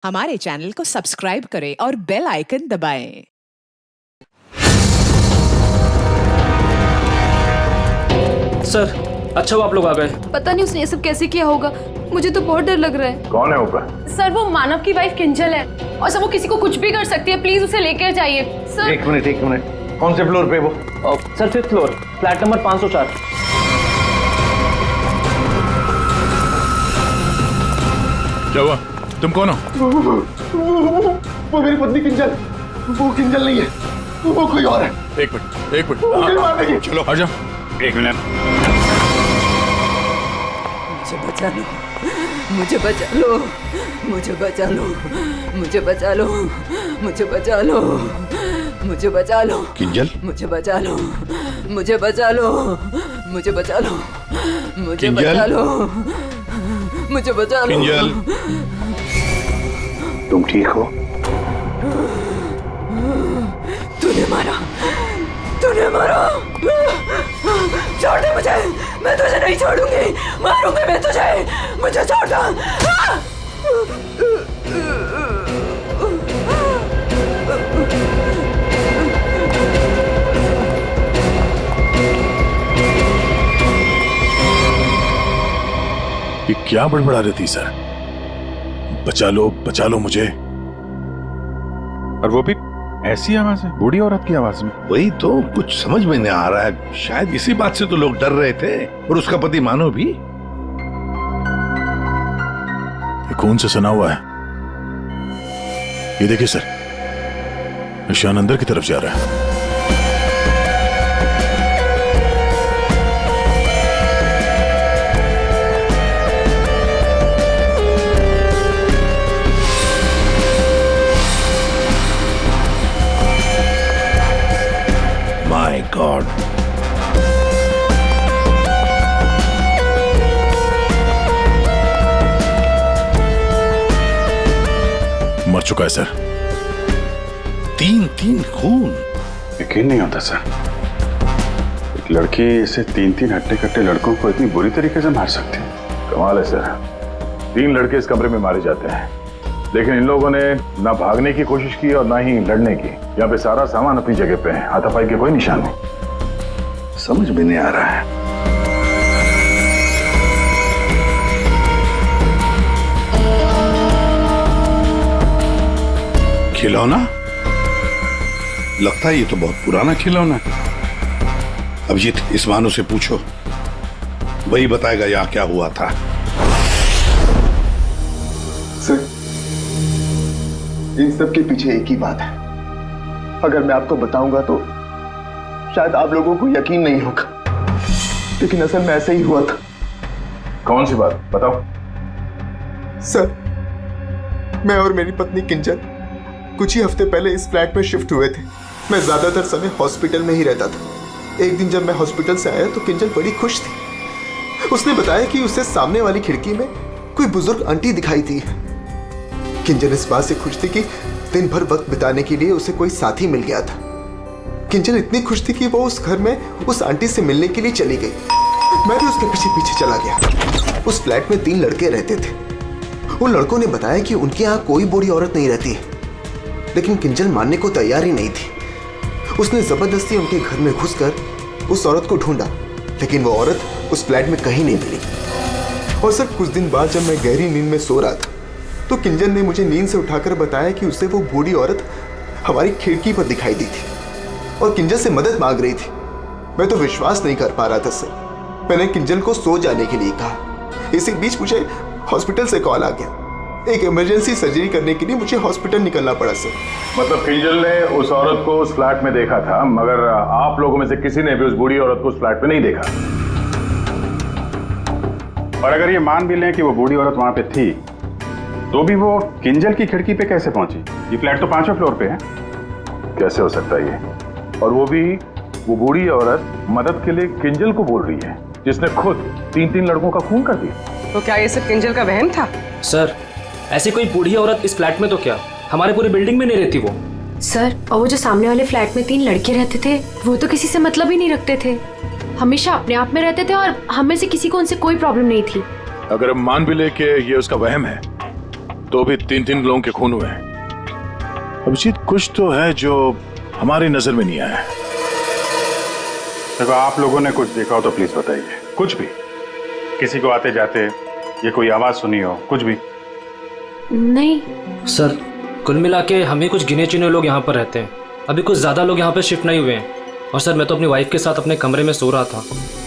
हमारे चैनल को सब्सक्राइब करें और बेल आइकन दबाएं। सर, अच्छा हुआ आप लोग आ गए। पता नहीं उसने ये सब कैसे किया होगा, मुझे तो बहुत डर लग रहा है। कौन है ऊपर? सर वो मानव की वाइफ किंजल है और सर वो किसी को कुछ भी कर सकती है, प्लीज उसे लेकर जाइए। सर एक मिनट, कौन से फ्लोर पे वो? Sir 5th floor, flat number 504। क्या हुआ? तुम कौन हो? वो मेरी पत्नी किंजल। वो किंजल नहीं है, वो कोई और है। एक मिनट हाँ, चलो आ जाओ। एक मिनट। मुझे बचा लो, मुझे बचा लो, मुझे बचा लो, मुझे बचा लो, मुझे बचा लो, किंजल, मुझे बचा लो, मुझे बचा लो, मुझे बचा लो, मुझे किंजल? बचा लो, मुझे बचा लो। किंजल, तुम ठीक हो? तूने मारा, तूने मारा। छोड़ दे मुझे, मैं तुझे नहीं छोड़ूंगी, मारूंगी मैं तुझे, मुझे छोड़ दो। ये क्या बड़बड़ा रही थी सर? बचा लो मुझे। और वो भी ऐसी आवाज है, बूढ़ी औरत की आवाज में। वही तो कुछ समझ में नहीं आ रहा है। शायद इसी बात से तो लोग डर रहे थे, और उसका पति मानव भी। ये खून से सना हुआ है। ये देखिए सर, निशान अंदर की तरफ जा रहा है। माय गॉड, मर चुका है सर। 3 खून। यकीन नहीं होता सर, एक लड़की ऐसे 3 हट्टे कट्टे लड़कों को इतनी बुरी तरीके से मार सकती है। कमाल है सर, 3 लड़के इस कमरे में मारे जाते हैं, लेकिन इन लोगों ने ना भागने की कोशिश की और ना ही लड़ने की। यहाँ पे सारा सामान अपनी जगह पे है, हाथापाई के कोई निशान नहीं। समझ में नहीं आ रहा है। खिलौना लगता है, ये तो बहुत पुराना खिलौना है। अभिजीत, इस मानो से पूछो, वही बताएगा यहाँ क्या हुआ था। सर, इन सब के पीछे एक ही बात है। अगर मैं आपको बताऊंगा तो शायद आप लोगों को यकीन नहीं होगा, लेकिन असल में ऐसा ही हुआ था। कौन सी बात बताओ? सर, मैं और मेरी पत्नी किंजल कुछ ही हफ्ते पहले इस फ्लैट में शिफ्ट हुए थे। मैं ज्यादातर समय हॉस्पिटल में ही रहता था। एक दिन जब मैं हॉस्पिटल से आया तो किंजल बड़ी खुश थी। उसने बताया कि उसे सामने वाली खिड़की में कोई बुजुर्ग आंटी दिखाई थी। किंजल इस बात से खुश थी कि दिन भर वक्त बिताने के लिए उसे कोई साथी मिल गया था। किंजल इतनी खुश थी कि वो उस घर में उस आंटी से मिलने के लिए चली गई। मैं भी उसके पीछे पीछे चला गया। उस फ्लैट में 3 लड़के रहते थे। उन लड़कों ने बताया कि उनके यहाँ कोई बूढ़ी औरत नहीं रहती है, लेकिन किंजल मानने को तैयार ही नहीं थी। उसने जबरदस्ती उनके घर में घुसकर उस औरत को ढूंढा, लेकिन वो औरत उस फ्लैट में कहीं नहीं मिली। और सर, कुछ दिन बाद जब मैं गहरी नींद में सो रहा था तो किंजल ने मुझे नींद से उठाकर बताया कि उसे वो बूढ़ी औरत हमारी खिड़की पर दिखाई दी थी और किंजल से मदद मांग रही थी। मैं तो विश्वास नहीं कर पा रहा था सर। मैंने किंजल को सो जाने के लिए कहा। इसी बीच मुझे हॉस्पिटल से कॉल आ गया। एक इमरजेंसी सर्जरी करने के लिए मुझे हॉस्पिटल निकलना पड़ा सर। मतलब किंजल ने उस औरत को उस फ्लैट में देखा था, मगर आप लोगों में से किसी ने भी उस बूढ़ी औरत को उस फ्लैट में नहीं देखा। और अगर ये मान भी लें कि वो बूढ़ी औरत वहां पे थी, तो भी वो किंजल की खिड़की पे कैसे पहुंची? ये फ्लैट तो 5वें फ्लोर पे है। कैसे हो सकता है ये? और वो भी वो बूढ़ी औरत मदद के लिए किंजल को बोल रही है, जिसने खुद 3 लड़कों का खून कर दिया। तो क्या ये सब किंजल का वहम था? सर, ऐसी कोई बूढ़ी औरत इस फ्लैट में तो क्या, हमारे पूरी बिल्डिंग में नहीं रहती वो। सर, और वो जो सामने वाले फ्लैट में 3 लड़के रहते थे, वो तो किसी से मतलब ही नहीं रखते थे। हमेशा अपने आप में रहते थे और हम में से किसी को उनसे कोई प्रॉब्लम नहीं थी। अगर हम मान भी ले कि ये उसका वहम है, तो भी 3-3 लोगों के खून हुए हैं। अभिजीत, कुछ तो है जो हमारी नजर में नहीं आया। देखो, आप लोगों ने कुछ देखा हो तो प्लीज बताइए, कुछ भी, किसी को आते जाते ये कोई आवाज सुनी हो, कुछ भी। नहीं सर, कुल मिला के हम ही कुछ गिने चुने लोग यहाँ पर रहते हैं। अभी कुछ ज़्यादा लोग यहाँ पर शिफ्ट नहीं हुए हैं। और सर, मैं तो अपनी वाइफ के साथ अपने कमरे में सो रहा था।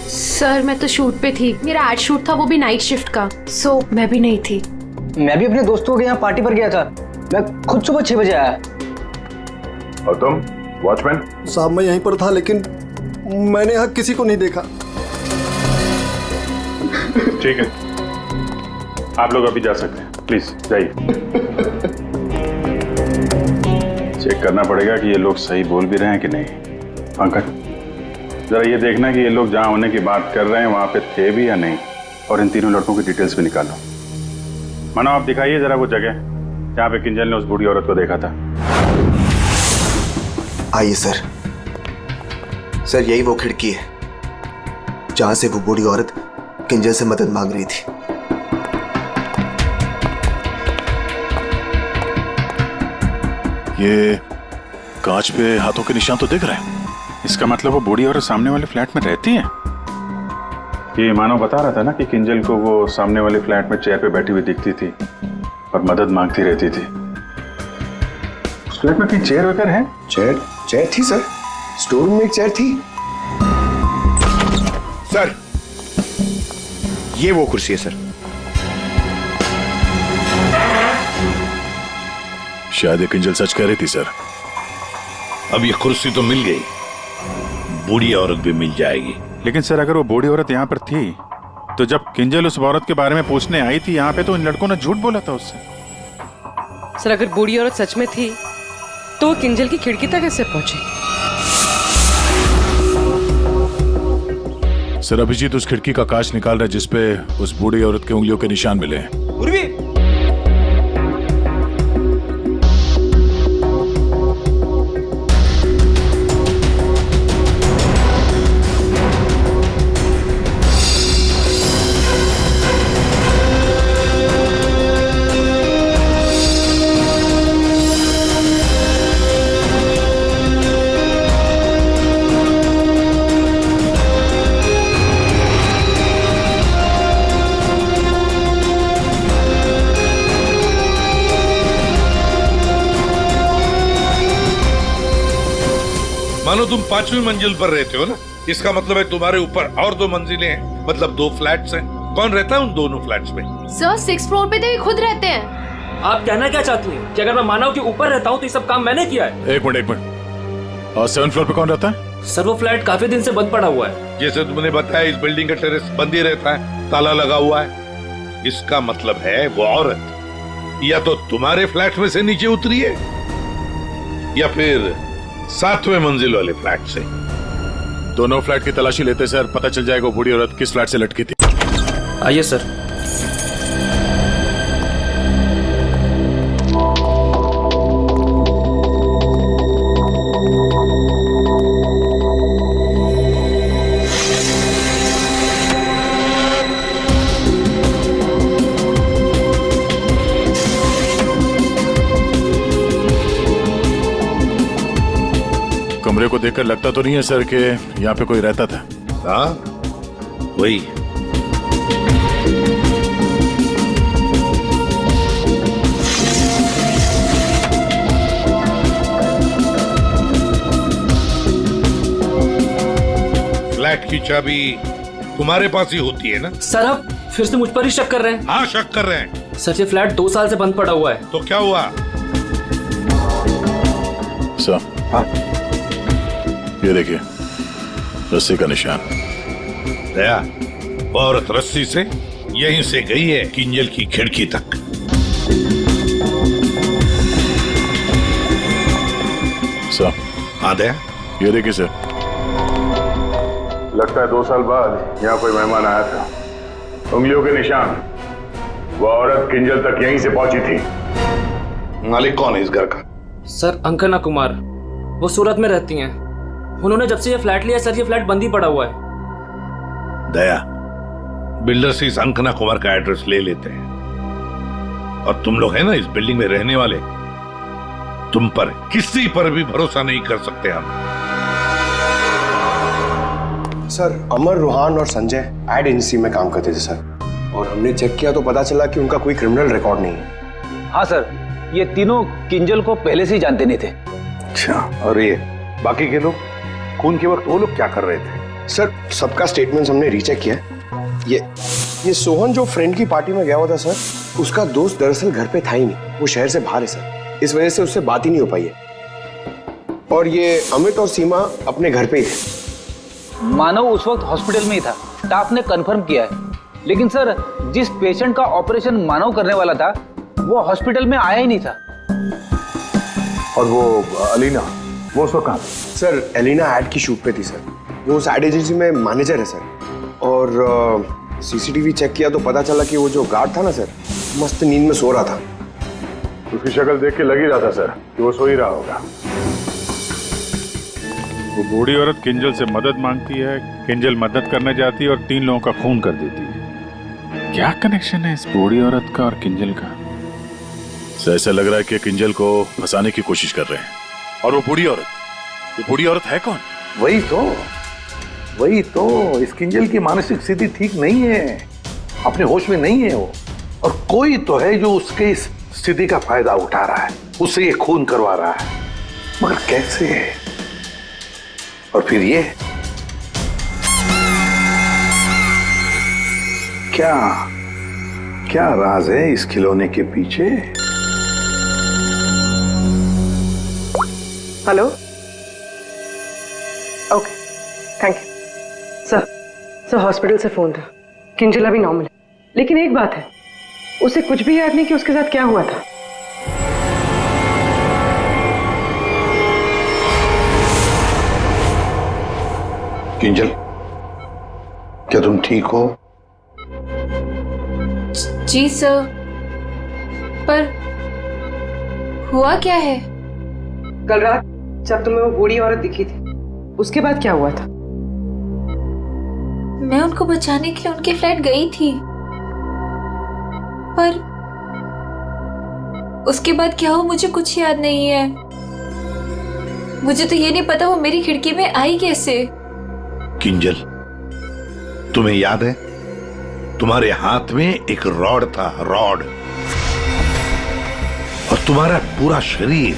सर, मैं तो शूट पे थी, मेरा एड शूट था, वो भी नाइट शिफ्ट का, सो मैं भी नहीं थी। मैं भी अपने दोस्तों के यहाँ पार्टी पर गया था। मैं खुद सुबह 6 बजे आया। और तुम वॉचमैन? साहब, मैं यहीं पर था, लेकिन मैंने यहाँ किसी को नहीं देखा। ठीक है, आप लोग अभी जा सकते हैं, प्लीज जाइए। चेक करना पड़ेगा कि ये लोग सही बोल भी रहे हैं कि नहीं। पंकज, जरा ये देखना कि ये लोग जहां होने की बात कर रहे हैं वहां पे थे भी या नहीं, और इन तीनों लड़कों की डिटेल्स भी निकालो। मानो, आप दिखाइए जरा वो जगह जहां पे किंजल ने उस बूढ़ी औरत को देखा था। आइए सर। सर, यही वो खिड़की है जहां से वो बूढ़ी औरत किंजल से मदद मांग रही थी। ये कांच पे हाथों के निशान तो दिख रहे हैं। इसका मतलब वो बूढ़ी औरत सामने वाले फ्लैट में रहती है। ये मानव बता रहा था ना कि किंजल को वो सामने वाले फ्लैट में चेयर पे बैठी हुई दिखती थी और मदद मांगती रहती थी। उस फ्लैट में कहीं चेयर वगैरह है? चेयर थी सर, स्टोर रूम में एक चेयर थी। सर, ये वो कुर्सी है सर। शायद ये किंजल सच कह रही थी सर। अब ये कुर्सी तो मिल गई, बूढ़ी औरत भी मिल जाएगी। लेकिन सर, अगर वो बूढ़ी औरत यहाँ पर थी तो जब किंजल उस औरत के बारे में पूछने आई थी यहाँ पे, तो इन लड़कों ने झूठ बोला था उससे। सर, अगर बूढ़ी औरत सच में थी तो वो किंजल की खिड़की तक कैसे पहुंची? सर, अभिजीत उस खिड़की का कांच निकाल रहा है जिसपे उस बूढ़ी औरत के उंगलियों के निशान मिले हैं। मानो तुम 5वीं मंजिल पर रहते हो ना, इसका मतलब है तुम्हारे ऊपर और 2 मंजिलें हैं, मतलब 2 फ्लैट्स हैं। कौन रहता है उन दोनों फ्लैट्स में? सर, 6th फ्लोर पे तो ये खुद रहते हैं। आप कहना क्या चाहती हैं कि अगर मैं मानव के ऊपर रहता हूँ तो ये सब काम मैंने किया है? एक मिनट। और 7th फ्लोर पे कौन रहता है? सर, वो फ्लैट काफी दिन से बंद पड़ा हुआ है। जैसे तुमने बताया, इस बिल्डिंग का टेरेस बंद ही रहता है, ताला लगा हुआ है। इसका मतलब है वो औरत या तो तुम्हारे फ्लैट में से नीचे उतरी है या फिर 7वें मंजिल वाले फ्लैट से। दोनों फ्लैट की तलाशी लेते सर, पता चल जाएगा बूढ़ी औरत किस फ्लैट से लटकी थी। आइए सर। कमरे को देखकर लगता तो नहीं है सर कि यहाँ पे कोई रहता था। हाँ, वही। फ्लैट की चाबी तुम्हारे पास ही होती है ना? सर, आप फिर से मुझ पर ही शक कर रहे हैं? हाँ, शक कर रहे हैं। सर, ये फ्लैट 2 साल से बंद पड़ा हुआ है। तो क्या हुआ? सर, ये देखिए, रस्सी का निशान। दया, वो औरत रस्सी से यहीं से गई है किंजल की खिड़की तक। सर। हाँ दया, ये देखिए सर। लगता है 2 साल बाद यहाँ कोई मेहमान आया था। उंगलियों के निशान, वो औरत किंजल तक यहीं से पहुंची थी। मालिक कौन है इस घर का? सर, अंकना कुमार, वो सूरत में रहती हैं। उन्होंने जब से ये फ्लैट लिया सर, ये फ्लैट बंद ही पड़ा हुआ है। दया, बिल्डर से इस अंकना कुमार का एड्रेस ले लेते हैं। और तुम लोग है ना इस बिल्डिंग में रहने वाले, तुम पर किसी पर भी भरोसा नहीं कर सकते हम। सर, अमर, रोहान और संजय एड एजेंसी में काम करते थे सर, और हमने चेक किया तो पता चला कि उनका कोई क्रिमिनल रिकॉर्ड नहीं है। हाँ सर, ये तीनों किंजल को पहले से ही जानते नहीं थे। अच्छा, और ये बाकी के लोग, खून के वक्त वो लोग क्या कर रहे थे? सर, सबका स्टेटमेंट्स हमने रीचेक किया। ये सोहन जो फ्रेंड की पार्टी में गया हुआ था सर, उसका दोस्त दरअसल घर पे था ही नहीं, वो शहर से बाहर है सर, इस वजह से उससे बात ही नहीं हो पाई है। और ये अमित और सीमा अपने घर पे ही थे। मानव उस वक्त हॉस्पिटल में ही था, स्टाफ ने कंफर्म किया है। लेकिन सर, जिस पेशेंट का ऑपरेशन मानव करने वाला था वो हॉस्पिटल में आया ही नहीं था। और वो अलीना, वो उस वक्त कहाँ? सर, एलिना एड की शूट पे थी सर, वो उस एड एजेंसी में मैनेजर है सर। और सीसीटीवी चेक किया तो पता चला कि वो जो गार्ड था ना सर, मस्त नींद में सो रहा था। उसकी शक्ल देख के लग ही रहा था सर कि वो सो ही रहा होगा। वो बूढ़ी औरत किंजल से मदद मांगती है, किंजल मदद करने जाती है और 3 लोगों का खून कर देती है। क्या कनेक्शन है इस बूढ़ी औरत का और किंजल का? ऐसा लग रहा है कि किंजल को फंसाने की कोशिश कर रहे हैं। और वो बूढ़ी औरत है कौन? वही तो इस किंजल की मानसिक स्थिति ठीक नहीं है, अपने होश में नहीं है वो, और कोई तो है जो उसके इस स्थिति का फायदा उठा रहा है, उससे ये खून करवा रहा है, मगर कैसे? और फिर ये क्या राज है इस खिलौने के पीछे? Hello, okay, thank you. Sir hospital से फोन था, किंजल अभी नॉर्मल है, लेकिन एक बात है, उसे कुछ भी याद नहीं कि उसके साथ क्या हुआ था। किंजल, क्या तुम ठीक हो? जी सर, पर हुआ क्या है? कल रात जब तुम्हें वो बूढ़ी औरत दिखी थी, उसके बाद क्या हुआ था? मैं उनको बचाने के लिए उनके फ्लैट गई थी, पर उसके बाद क्या हुआ मुझे कुछ याद नहीं है। मुझे तो ये नहीं पता वो मेरी खिड़की में आई कैसे। किंजल, तुम्हें याद है तुम्हारे हाथ में एक रॉड था, रॉड, और तुम्हारा पूरा शरीर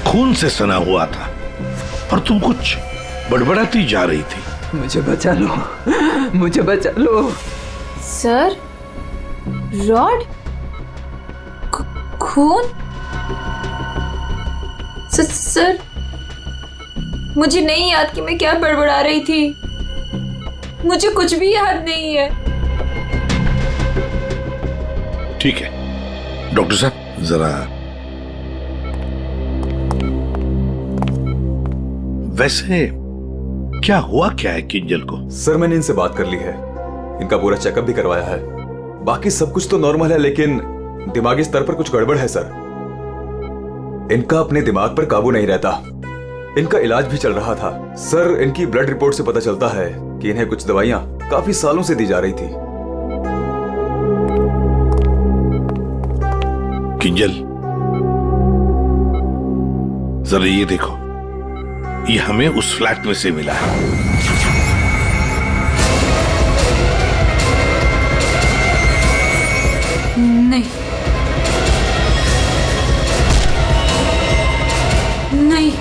खून से सना हुआ था, और तुम कुछ बड़बड़ाती जा रही थी। मुझे बचा लो, मुझे बचा लो। सर, रॉड, खून? सर, मुझे नहीं याद कि मैं क्या बड़बड़ा रही थी, मुझे कुछ भी याद नहीं है। ठीक है डॉक्टर साहब, जरा वैसे क्या हुआ क्या है किंजल को? सर, मैंने इनसे बात कर ली है, इनका पूरा चेकअप भी करवाया है, बाकी सब कुछ तो नॉर्मल है, लेकिन दिमागी स्तर पर कुछ गड़बड़ है सर। इनका अपने दिमाग पर काबू नहीं रहता। इनका इलाज भी चल रहा था सर। इनकी ब्लड रिपोर्ट से पता चलता है कि इन्हें कुछ दवाइयां काफी सालों से दी जा रही थी। किंजल, जरा ये देखो, ये हमें उस फ्लैट में से मिला है। नहीं, नहीं,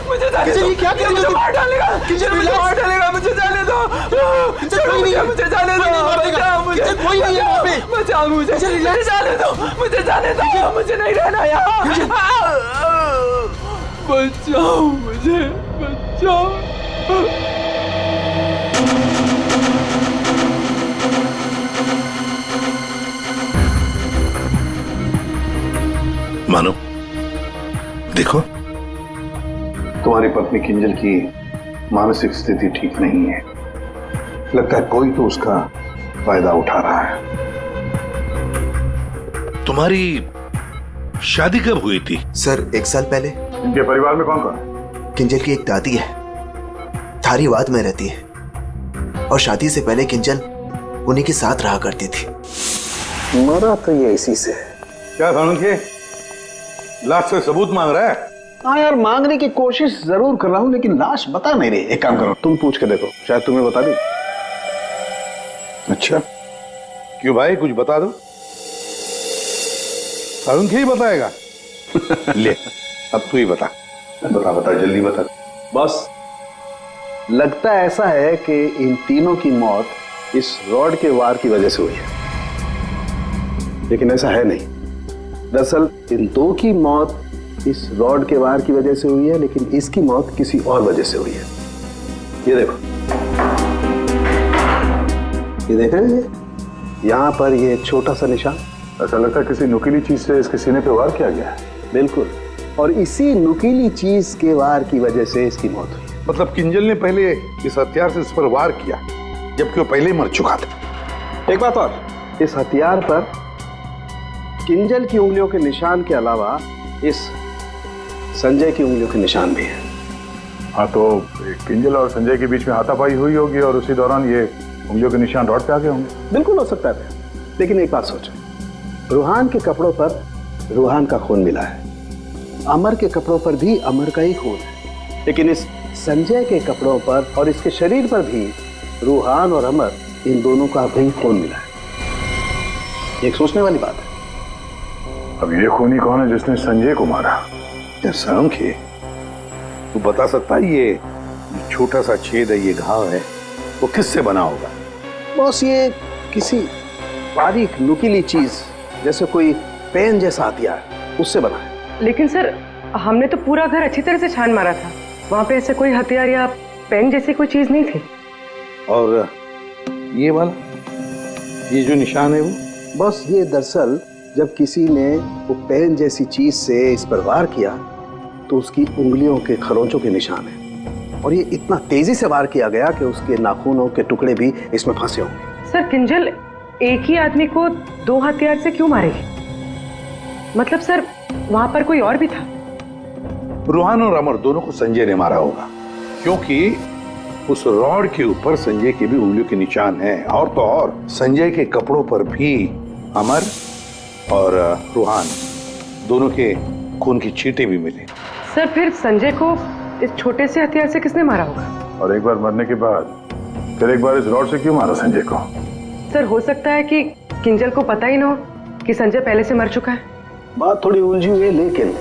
मुझे जाने दो, क्या कर रही हो? मार डालेगा, मुझे मार डालेगा, मुझे जाने दो, कोई नहीं है, मुझे जाने दो, बचाओ मुझे, कोई नहीं है वहाँ पे, बचाओ मुझे, जाने दो, मुझे जाने दो, मुझे नहीं रहना यहाँ, बचाओ मुझे, बचाओ। मानो, देखो, तुम्हारी पत्नी किंजल की मानसिक स्थिति ठीक नहीं है, लगता है कोई तो उसका फायदा उठा रहा है। तुम्हारी शादी कब हुई थी? सर, 1 साल पहले। इनके परिवार में कौन कौन है? किंजल की एक दादी है, धारीवाद में रहती है, और शादी से पहले किंजल उन्हीं के साथ रहा करती थी। मरा तो ये इसी से है। क्या सालुंखे लाश से सबूत मांग रहा है? हाँ यार, मांगने की कोशिश जरूर कर रहा हूँ, लेकिन लाश बता नहीं रही। एक काम करो, तुम पूछ के देखो, शायद तुम्हें बता दी। अच्छा, क्यों भाई, कुछ बता दो। सालुंखे ही बताएगा। ले, अब तू ही बता। बता जल्दी बता। बस लगता ऐसा है कि इन तीनों की मौत इस रॉड के वार की वजह से हुई है, लेकिन ऐसा है नहीं। दरअसल इन दो की मौत इस रॉड के वार की वजह से हुई है, लेकिन इसकी मौत किसी और वजह से हुई है। ये देखो, ये देख रहे हैं, यहाँ पर ये छोटा सा निशान। ऐसा लगता है किसी नुकीली चीज से इसके सीने पे वार किया गया है। बिल्कुल, और इसी नुकीली चीज के वार की वजह से इसकी मौत हुई। मतलब किंजल ने पहले इस हथियार से इस पर वार किया, जबकि वो पहले ही मर चुका था। एक बात और, इस हथियार पर किंजल की उंगलियों के निशान के अलावा इस संजय की उंगलियों के निशान भी हैं। हाँ, तो किंजल और संजय के बीच में हाथापाई हुई होगी और उसी दौरान ये उंगलियों के निशान रॉड पे आ गए होंगे। बिल्कुल हो सकता है, लेकिन एक बात सोचो, रूहान के कपड़ों पर रूहान का खून मिला है, अमर के कपड़ों पर भी अमर का ही खून है, लेकिन इस संजय के कपड़ों पर और इसके शरीर पर भी रूहान और अमर, इन दोनों का भी खून मिला है। एक सोचने वाली बात है। अब ये खूनी कौन है जिसने संजय को मारा? सालुंखे, तू बता सकता है ये छोटा सा छेद है, ये घाव है, वो किससे बना होगा? बॉस, ये किसी बारीक नुकीली चीज जैसे कोई पेन जैसा हथियार, उससे बना है। लेकिन सर, हमने तो पूरा घर अच्छी तरह से छान मारा था, वहां पे ऐसे कोई हथियार या पेन जैसी कोई चीज नहीं थी। और ये वाला, ये जो निशान है वो? बस ये दरअसल जब किसी ने वो पेन जैसी चीज से इस पर वार किया तो उसकी उंगलियों के खरोंचों के निशान है, और ये इतना तेजी से वार किया गया कि उसके नाखूनों के टुकड़े भी इसमें फंसे होंगे। सर, किंजल एक ही आदमी को दो हथियार से क्यों मारेगी? मतलब सर, वहां पर कोई और भी था? रूहान और अमर दोनों को संजय ने मारा होगा, क्योंकि उस रॉड के ऊपर संजय के भी उंगलियों के निशान हैं, और तो और संजय के कपड़ों पर भी अमर और रूहान दोनों के खून की छींटे भी मिले। सर, फिर संजय को इस छोटे से हथियार से किसने मारा होगा? और एक बार मरने के बाद फिर एक बार इस रॉड से क्यों मारा संजय को? सर, हो सकता है कि किंजल को पता ही ना हो कि संजय पहले से मर चुका है। बात थोड़ी उलझी हुई है, लेकिन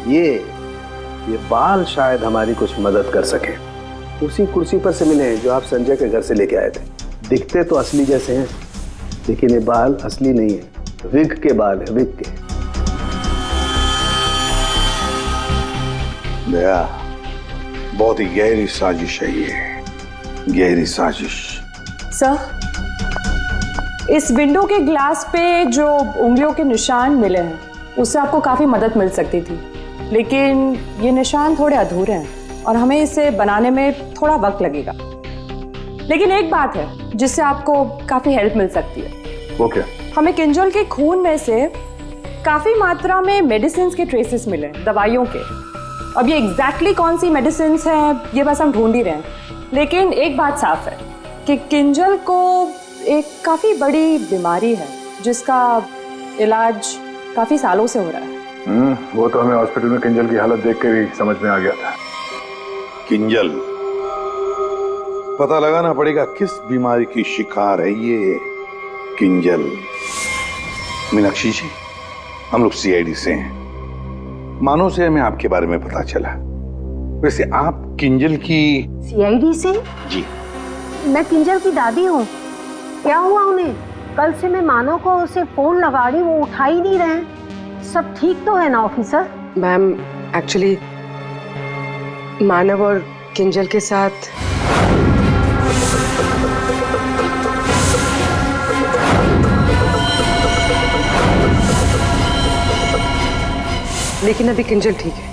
ये बाल शायद हमारी कुछ मदद कर सके। उसी कुर्सी पर से मिले हैं जो आप संजय के घर से लेके आए थे। दिखते तो असली जैसे हैं, लेकिन ये बाल असली नहीं है, विग के बाल है, विग के। दया, बहुत ही गहरी साजिश है ये, गहरी साजिश। सर, इस विंडो के ग्लास पे जो उंगलियों के निशान मिले हैं, उससे आपको काफी मदद मिल सकती थी, लेकिन ये निशान थोड़े अधूरे हैं और हमें इसे बनाने में थोड़ा वक्त लगेगा। लेकिन एक बात है जिससे आपको काफी हेल्प मिल सकती है। वो क्या? हमें किंजल के खून में से काफी मात्रा में मेडिसिन के ट्रेसेस मिले, दवाइयों के। अब ये एग्जैक्टली कौन सी मेडिसिन हैं ये बस हम ढूंढ ही रहे हैं, लेकिन एक बात साफ है कि किंजल को एक काफी बड़ी बीमारी है जिसका इलाज काफी सालों से हो रहा है। वो तो हमें हॉस्पिटल में किंजल की हालत देख कर ही समझ में आ गया था। किंजल, पता लगाना पड़ेगा किस बीमारी की शिकार है ये किंजल। मीनाक्षी जी, हम लोग सीआईडी से हैं, मानो से हमें आपके बारे में पता चला। वैसे आप किंजल की? सीआईडी से? जी। मैं किंजल की दादी हूँ। क्या हुआ उन्हें? कल से मैं मानव को उसे फोन लगा रही, वो उठा ही नहीं रहे। सब ठीक तो है ना ऑफिसर? मैम, एक्चुअली मानव और किंजल के साथ लेकिन अभी किंजल ठीक है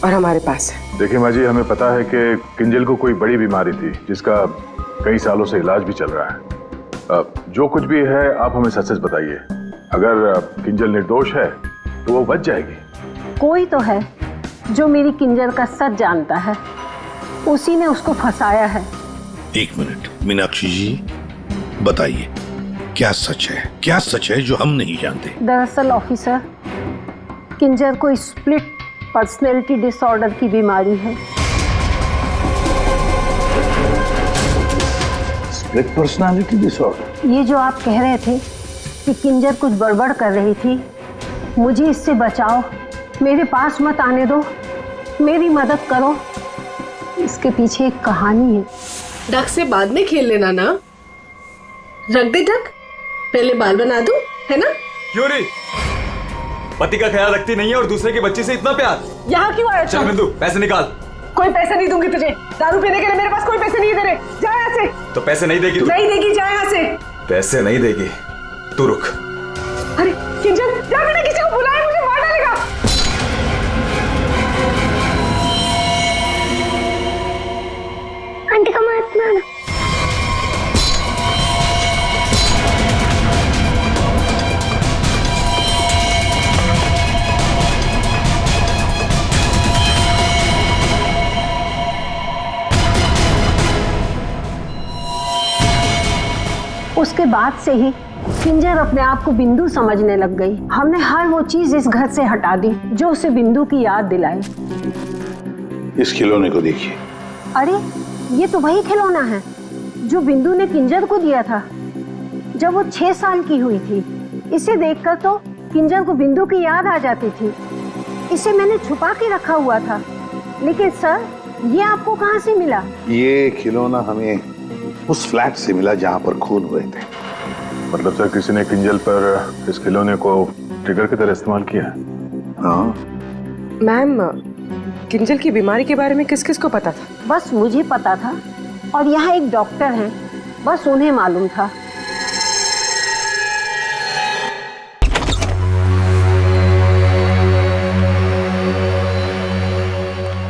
और हमारे पास है। देखिए माँ जी, हमें पता है कि किंजल को कोई बड़ी बीमारी थी जिसका कई सालों से इलाज भी चल रहा है। जो कुछ भी है आप हमें सच सच बताइए। अगर किंजल निर्दोष है तो वो बच जाएगी। कोई तो है जो मेरी किंजल का सच जानता है, उसी ने उसको फंसाया है। एक मिनट मीनाक्षी जी, बताइए क्या सच है जो हम नहीं जानते? दरअसल ऑफिसर, किंजर को स्प्लिट पर्सनैलिटी डिसऑर्डर की बीमारी है। Split personality disorder? ये जो आप कह रहे थे कि किंजर कुछ गड़बड़ कर रही थी, मुझे इससे बचाओ, मेरे पास मत आने दो, मेरी मदद करो, इसके पीछे एक कहानी है। डक से बाद में खेल लेना ना, रख दे डक, पहले बाल बना दूं, है ना? क्यों नहीं? पति का ख्याल रखती नहीं है और दूसरे के बच्चे से इतना प्यार। यहाँ क्यों आया? चल बिंदु, पैसे निकाल। कोई पैसे नहीं दूंगी तुझे, दारू पीने के लिए मेरे पास कोई पैसे नहीं दे रहे, जा यहाँ से। तो पैसे नहीं देगी तू? नहीं देगी, जा यहाँ से। पैसे नहीं देगी, तू रुक। अरे किंजल, जा, मैंने किसी को बुलाया, मुझे मार डालेगा। आंटी का मत मारना। उसके बाद से ही किंजर अपने आप को बिंदु समझने लग गई। हमने हर वो चीज इस घर से हटा दी जो उसे बिंदु की याद दिलाए। इस खिलौने को देखिए। अरे ये तो वही खिलौना है जो बिंदु ने किंजर को दिया था जब वो 6 साल की हुई थी। इसे देखकर तो किंजर को बिंदु की याद आ जाती थी। इसे मैंने छुपा के रखा हुआ था। लेकिन सर, ये आपको कहाँ से मिला? ये खिलौना हमें उस फ्लैट से मिला जहाँ पर खून हुए थे। मतलब सर, किसी ने किंजल पर इस खिलौने को ट्रिगर की तरह इस्तेमाल किया है? हाँ मैम, किंजल की बीमारी के बारे में किस किस को पता था? बस मुझे पता था और यहाँ एक डॉक्टर हैं, बस उन्हें मालूम था।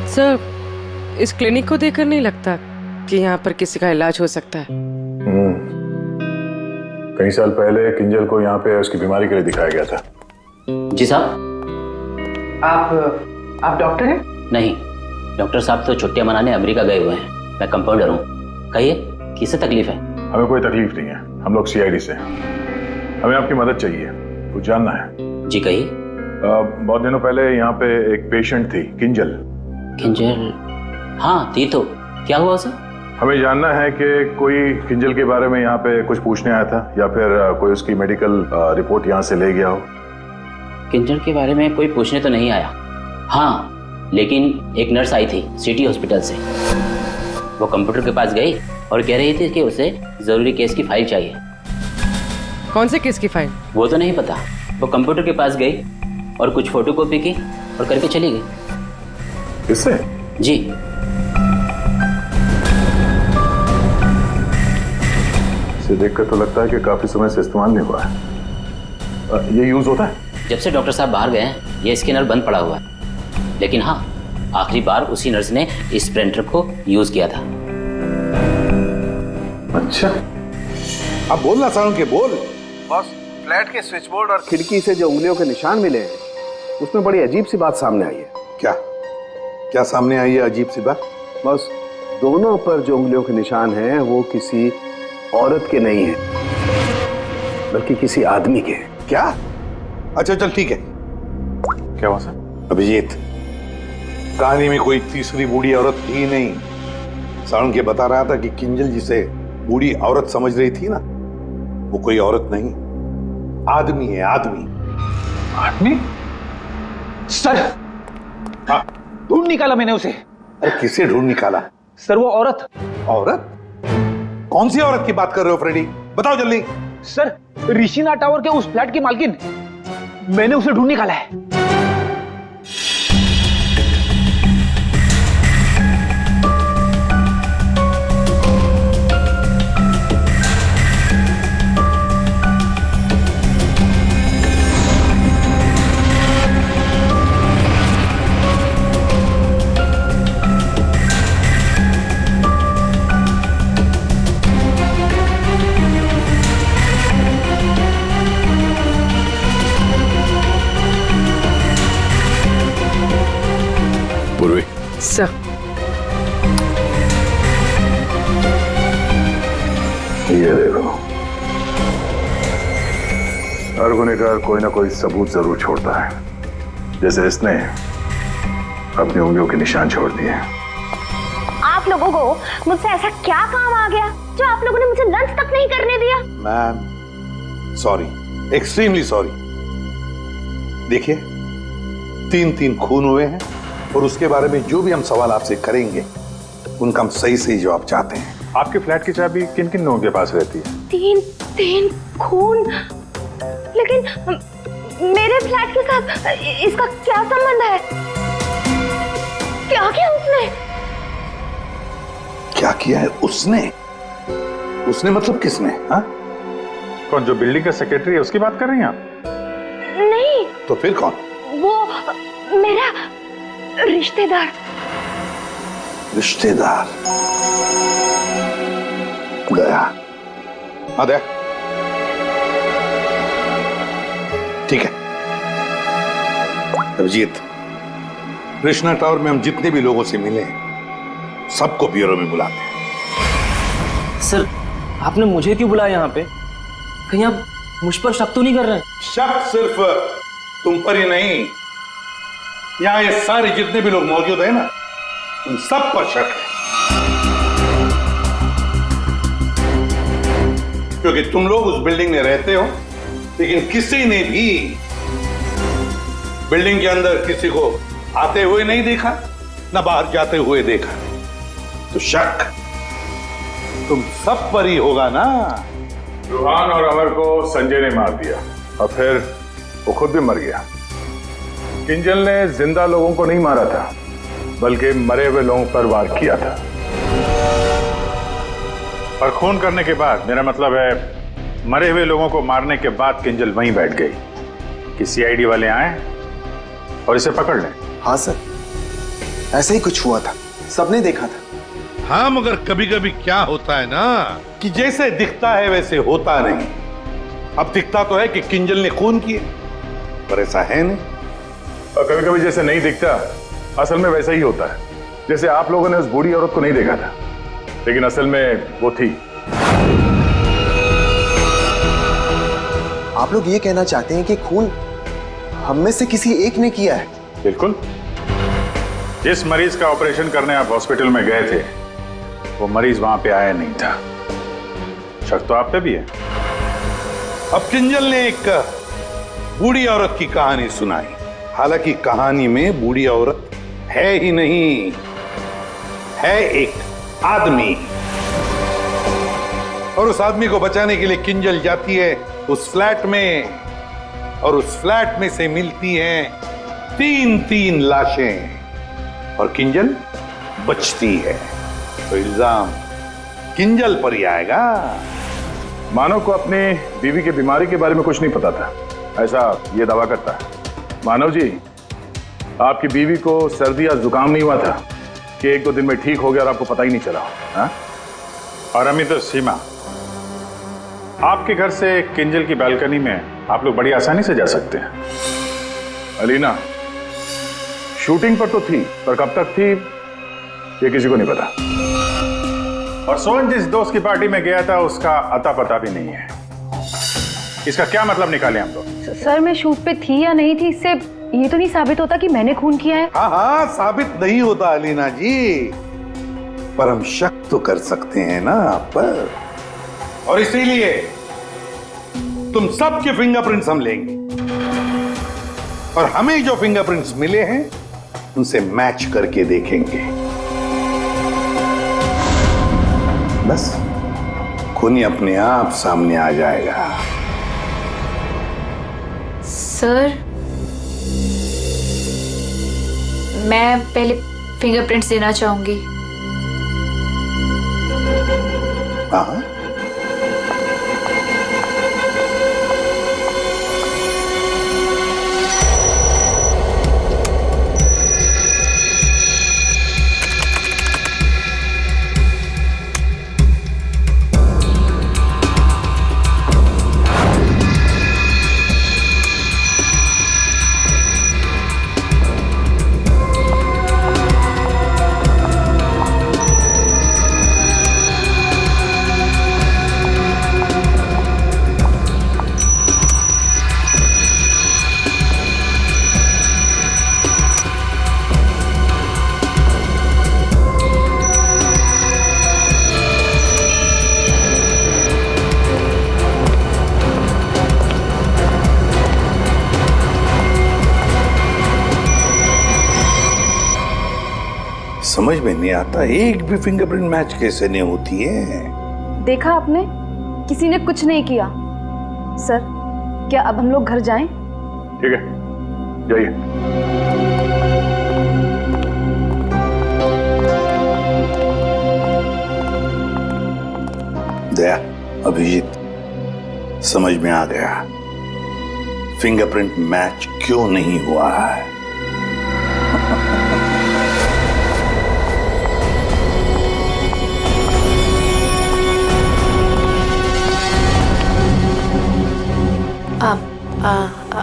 सर, इस क्लिनिक को देखकर नहीं लगता कि यहाँ पर किसी का इलाज हो सकता है। कई साल पहले किंजल को यहाँ पे उसकी बीमारी के लिए दिखाया गया था। जी साहब। आप डॉक्टर हैं? नहीं, डॉक्टर साहब तो छुट्टियां मनाने अमेरिका गए हुए हैं। मैं कंपाउंडर हूँ। कहिए, किससे तकलीफ है? हमें कोई तकलीफ नहीं है, हम लोग CID से हैं। हमें आपकी मदद चाहिए, कुछ जानना है। जी कहिए। बहुत दिनों पहले यहाँ पे एक पेशेंट थी, किंजल। किंजल? हाँ थी तो, क्या हुआ उसे? हमें जानना है कि कोई किंजल के बारे में यहाँ पे कुछ पूछने आया था या फिर कोई उसकी मेडिकल रिपोर्ट यहाँ से ले गया हो। किंजल के बारे में कोई पूछने तो नहीं आया। हाँ, लेकिन एक नर्स आई थी सिटी हॉस्पिटल से। वो कंप्यूटर के पास गई और कह रही थी कि उसे जरूरी केस की फाइल चाहिए। कौन से केस की फाइल? वो तो नहीं पता। वो कंप्यूटर के पास गई और कुछ फोटोकॉपी की और करके चली गई। किससे? जी। इसे देखकर तो लगता है कि काफी समय से इस्तेमाल नहीं हुआ है। ये यूज होता है? जब से डॉक्टर साहब बाहर गए हैं ये स्कैनर बंद पड़ा हुआ है। लेकिन हाँ, आखिरी बार उसी नर्स ने इस प्रिंटर को यूज किया था। अच्छा, अब बोलना साउंड के बोल। बॉस, फ्लैट के स्विच बोर्ड और खिड़की से जो उंगलियों के निशान मिले हैं उसमें बड़ी अजीब सी बात सामने आई है। क्या सामने आई है अजीब सी बात? बस, दोनों पर जो उंगलियों के निशान हैं वो किसी औरत के नहीं है बल्कि किसी आदमी के। क्या? अच्छा चल ठीक है। क्या हुआ सर? अभिजीत, कहानी में कोई तीसरी बूढ़ी औरत थी नहीं। साउंड के बता रहा था कि किंजल जिसे बूढ़ी औरत समझ रही थी ना, वो कोई औरत नहीं, आदमी है। आदमी? आदमी? सर, हाँ, ढूंढ निकाला मैंने उसे। अरे किसे ढूंढ निकाला? सर, वो औरत। औरत? कौन सी औरत की बात कर रहे हो फ्रेडी? बताओ जल्दी। सर, ऋषिना टावर के उस फ्लैट की मालकिन। मैंने उसे ढूंढ निकाला है। पूर्वी, सर, ये देखो, हर गुनहगार कोई ना कोई सबूत जरूर छोड़ता है, जैसे इसने अपनी उंगलियों के निशान छोड़ दिए। आप लोगों को मुझसे ऐसा क्या काम आ गया जो आप लोगों ने मुझे लंच तक नहीं करने दिया? Ma'am sorry, extremely sorry. देखिए, 3 खून हुए हैं और उसके बारे में जो भी हम सवाल आपसे करेंगे उनका हम सही सही जवाब चाहते हैं। आपके फ्लैट की चाबी किन किन लोगों के पास रहती है? 3 खून, लेकिन मेरे फ्लैट के साथ इसका क्या संबंध है? क्या किया उसने? क्या किया है उसने? उसने मतलब किसने? हाँ? कौन, जो बिल्डिंग का सेक्रेटरी है उसकी बात कर रही हैं आप? नहीं। तो फिर कौन? वो मेरा रिश्तेदार। रिश्तेदार गया? हाँ दया, ठीक है। अभिजीत, कृष्णा टावर में हम जितने भी लोगों से मिले सबको ब्यूरो में बुलाते हैं। सर, आपने मुझे क्यों बुलाया यहाँ पे? कहीं आप मुझ पर शक तो नहीं कर रहे हैं? शक सिर्फ तुम पर ही नहीं, यहाँ ये सारे जितने भी लोग मौजूद हैं ना, उन सब पर शक है। क्योंकि तुम लोग उस बिल्डिंग में रहते हो, लेकिन किसी ने भी बिल्डिंग के अंदर किसी को आते हुए नहीं देखा, ना बाहर जाते हुए देखा। तो शक तुम सब पर ही होगा ना। रूहान और अमर को संजय ने मार दिया और फिर वो खुद भी मर गया। किंजल ने जिंदा लोगों को नहीं मारा था, बल्कि मरे हुए लोगों पर वार किया था। और खून करने के बाद, मेरा मतलब है मरे हुए लोगों को मारने के बाद किंजल वहीं बैठ गई कि सीआईडी वाले आए और इसे पकड़ लें। हाँ सर, ऐसा ही कुछ हुआ था, सबने देखा था। हाँ, मगर कभी कभी क्या होता है ना कि जैसे दिखता है वैसे होता नहीं। अब दिखता तो है कि किंजल ने खून किए, पर ऐसा है नहीं। और कभी कभी जैसे नहीं दिखता, असल में वैसा ही होता है। जैसे आप लोगों ने उस बूढ़ी औरत को नहीं देखा था, लेकिन असल में वो थी। आप लोग ये कहना चाहते हैं कि खून हम में से किसी एक ने किया है? बिल्कुल। जिस मरीज का ऑपरेशन करने आप हॉस्पिटल में गए थे, वो मरीज वहां पे आया नहीं था। शक तो आप पे भी है। अब किंजल ने एक बूढ़ी औरत की कहानी सुनाई। हालांकि कहानी में बूढ़ी औरत है ही नहीं, है एक आदमी। और उस आदमी को बचाने के लिए किंजल जाती है उस फ्लैट में, और उस फ्लैट में से मिलती हैं 3 लाशें, और किंजल बचती है। तो इल्जाम किंजल पर ही आएगा। मानव को अपने बीवी की बीमारी के बारे में कुछ नहीं पता था, ऐसा ये दावा करता है। मानव जी, आपकी बीवी को सर्दी या जुकाम नहीं हुआ था कि 1-2 दिन में ठीक हो गया और आपको पता ही नहीं चला? हाँ? और अमित और सीमा, आपके घर से किंजल की बालकनी में आप लोग बड़ी आसानी से जा सकते हैं। अलीना शूटिंग पर तो थी, पर कब तक थी ये किसी को नहीं पता। और सोहन जिस दोस्त की पार्टी में गया था, उसका अता पता भी नहीं है। इसका क्या मतलब निकाले हम लोग? सर, मैं शूट पे थी या नहीं थी, इससे ये तो नहीं साबित होता कि मैंने खून किया है। हाँ हाँ, साबित नहीं होता अलीना जी, पर हम शक तो कर सकते हैं ना आप पर। और इसीलिए तुम सबके फिंगरप्रिंट्स हम लेंगे, और हमें जो फिंगरप्रिंट्स मिले हैं उनसे मैच करके देखेंगे। बस खूनी अपने आप सामने आ जाएगा। सर, मैं पहले फिंगरप्रिंट्स देना चाहूंगी। हाँ, समझ में नहीं आता, एक भी फिंगरप्रिंट मैच कैसे नहीं होती है। देखा आपने, किसी ने कुछ नहीं किया। सर, क्या अब हम लोग घर जाएं? ठीक है, जाइए। दया, अभिजीत, समझ में आ गया फिंगरप्रिंट मैच क्यों नहीं हुआ है।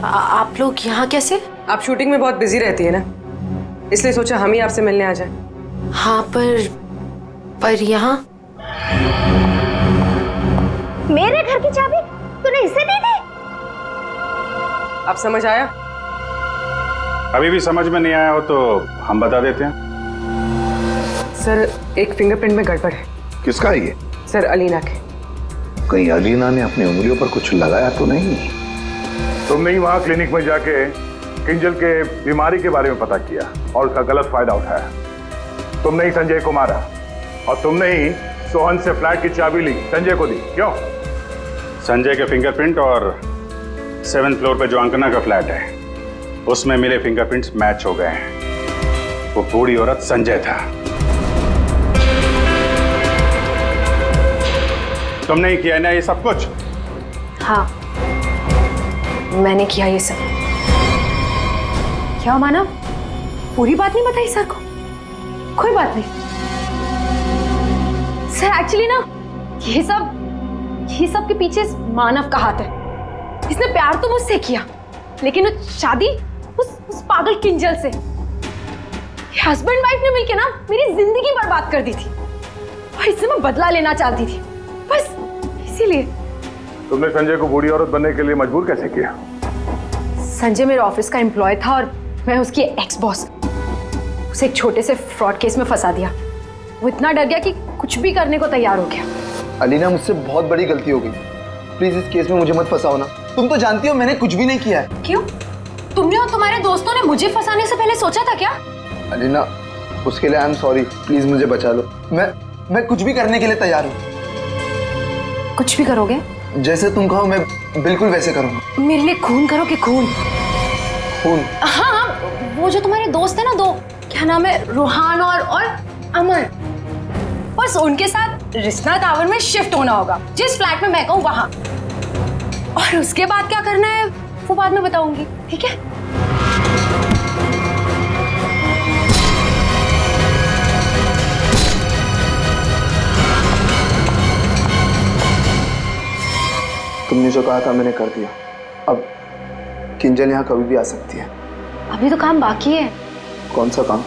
आप लोग यहाँ कैसे? आप शूटिंग में बहुत बिजी रहती है ना, इसलिए सोचा हम ही आपसे मिलने आ जाएं। हाँ, पर यहाँ मेरे घर की चाबी तूने इसे दी थी? अब समझ आया? अभी भी समझ में नहीं आया हो तो हम बता देते हैं। सर, एक फिंगरप्रिंट में गड़बड़ है। किसका है ये? सर, अलीना के। कहीं अलीना ने अपनी उंगलियों पर कुछ लगाया तो नहीं? तुमने ही वहां क्लिनिक में जाके किंजल के बीमारी के बारे में पता किया और उसका गलत फायदा उठाया। तुमने ही संजय को मारा और तुमने ही सोहन से फ्लैट की चाबी ली, संजय को दी। क्यों? संजय के फिंगरप्रिंट और 7th फ्लोर पे जो अंकना का फ्लैट है उसमें मिले फिंगरप्रिंट्स मैच हो गए हैं। वो बूढ़ी औरत संजय था। तुमने ही किया ना ये सब कुछ? हाँ, मैंने किया ये सब। क्या मानव, पूरी बात नहीं बताई सर को? कोई बात नहीं सर, एक्चुअली ना ये सब के पीछे मानव का हाथ है। इसने प्यार तो मुझसे किया, लेकिन शादी उस पागल किंजल से। हस्बैंड वाइफ ने मिलकर ना मेरी जिंदगी बर्बाद कर दी थी और इससे मैं बदला लेना चाहती थी, बस इसीलिए। तुमने संजय को बूढ़ी औरत बनने के लिए मजबूर कैसे किया? संजय मेरे ऑफिस का एम्प्लॉय था और मैं उसकी एक्स बॉस। उसे एक छोटे से फ्रॉड केस में फंसा दिया। वो इतना डर गया कि कुछ भी करने को तैयार हो गया। अलीना, मुझसे बहुत बड़ी गलती हो गई। प्लीज इस केस में मुझे मत फंसाओ ना। तुम तो जानती हो मैंने कुछ भी नहीं किया है। क्यों? तुमने और तुम्हारे दोस्तों ने मुझे फंसाने से पहले सोचा था क्या? अलीना, उसके लिए आई एम सॉरी। प्लीज मुझे बचा लो। मैं कुछ भी करने के लिए तैयार हूँ। कुछ भी करोगे? जैसे तुम कहो मैं बिल्कुल वैसे करूँगा। मेरे लिए खून करोगे? खून? खून? हाँ, वो जो तुम्हारे दोस्त है ना, दो, क्या नाम है, रूहान और अमर, बस उनके साथ रिश्ता टावर में शिफ्ट होना होगा, जिस फ्लैट में मैं कहूँ वहां। और उसके बाद क्या करना है वो बाद में बताऊंगी, ठीक है? तुमने जो कहा था मैंने कर दिया। अब किंजल यहाँ कभी भी आ सकती है। अभी तो काम बाकी है। कौन सा काम?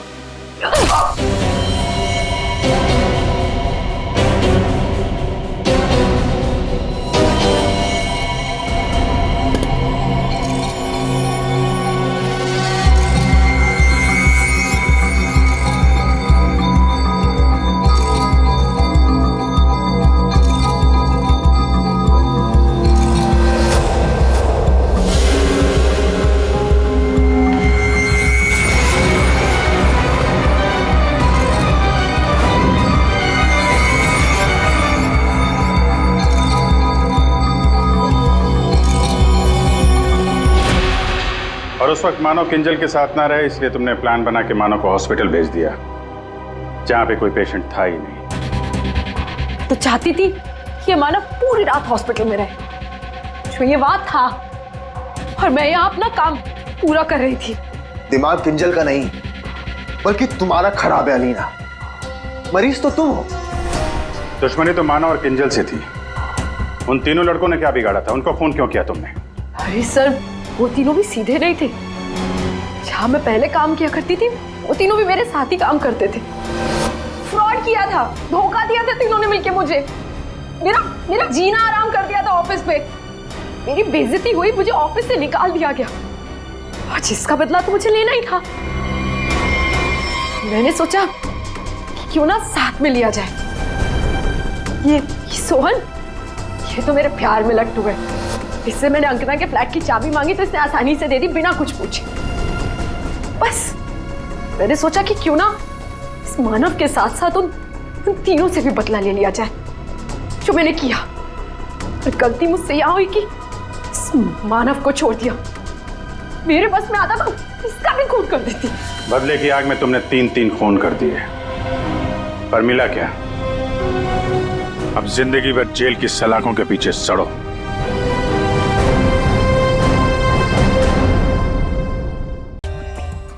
और उस वक्त मानो किंजल के साथ ना रहे, इसलिए तुमने प्लान बना के मानो को हॉस्पिटल भेज दिया जहां पे कोई पेशेंट था ही नहीं। तो चाहती थी कि मानव पूरी रात हॉस्पिटल में रहे, जो ये बात था, और मैं यहाँ अपना काम पूरा कर रही थी। दिमाग किंजल का नहीं बल्कि तुम्हारा खराब है अलीना। मरीज तो तुम हो। दुश्मनी तो मानो और किंजल से थी। उन तीनों लड़कों ने क्या बिगाड़ा था? उनको फोन क्यों किया तुमने? अरे सर, वो तीनों भी सीधे नहीं थे। जहां मैं पहले काम किया करती थी वो तीनों भी मेरे साथ ही काम करते थे। फ्रॉड किया था, धोखा दिया था तीनों ने मिलके मुझे। मेरा जीना आराम कर दिया था ऑफिस पे। मेरी बेइज्जती हुई, मुझे ऑफिस से निकाल दिया गया और जिसका बदला तो मुझे लेना ही था। मैंने सोचा कि क्यों ना साथ में लिया जाए। ये सोहन, ये तो मेरे प्यार में लट्टू है। इससे मैंने अंकना के फ्लैट की चाबी मांगी तो इसने आसानी से दे दी, बिना कुछ पूछे। बस मैंने सोचा कि क्यों ना इस मानव के साथ साथ उन तीनों से भी बदला ले लिया जाए जो मैंने किया। और गलती मुझसे यह हुई कि इस मानव को छोड़ दिया। मेरे बस में आता तो इसका भी खून कर देती। बदले की आग में तुमने 3 खून कर दिए, पर मिला क्या? अब जिंदगी भर जेल की सलाखों के पीछे सड़ो।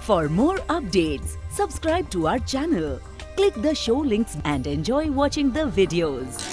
For more updates, subscribe to our channel, click the show links and enjoy watching the videos.